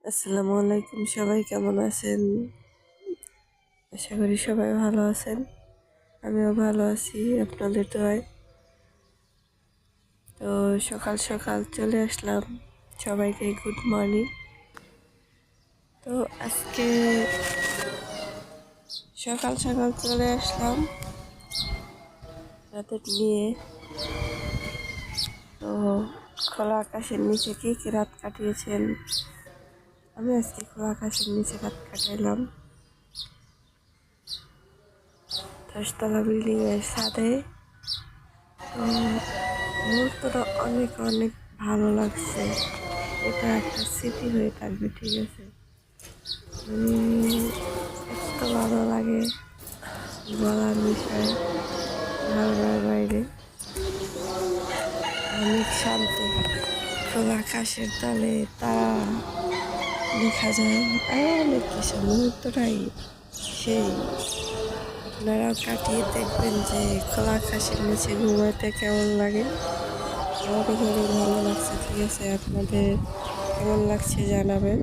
আসসালামু আলাইকুম, সবাই কেমন আছেন? আশা করি সবাই ভালো আছেন। আমিও ভালো আছি আপনাদের দোয়ায়। তো সকাল সকাল চলে আসলাম, সবাইকে গুড মর্নিং। তো আজকে সকাল সকাল চলে আসলাম রাতের নিয়ে। তো খোলা আকাশের নিচে কে কে রাত কাটিয়েছেন? আমি আজকে খোলা আকাশের নিচে রাত কাটাইলাম 10 তলা বিল্ডিং এর ছাদে। তো মুহূর্তটা অনেক অনেক ভালো লাগছে। এটা একটা স্মৃতি হয়ে থাকবে, ঠিক আছে? এত ভালো লাগে, বলার বিষয়, ধারণার বাইরে। অনেক শান্তি, খোলা আকাশের তলে তারা দেখা যায়, আরো অনেক কিছু। মুহূর্তটাই সেই, আপনারাও কাটিয়ে দেখবেন যে খোলা আকাশের নিচে ঘুমাতে কেমন লাগে। আমাদের অনেক ভালো লাগছে, ঠিক আছে? আপনাদের কেমন লাগছে জানাবেন।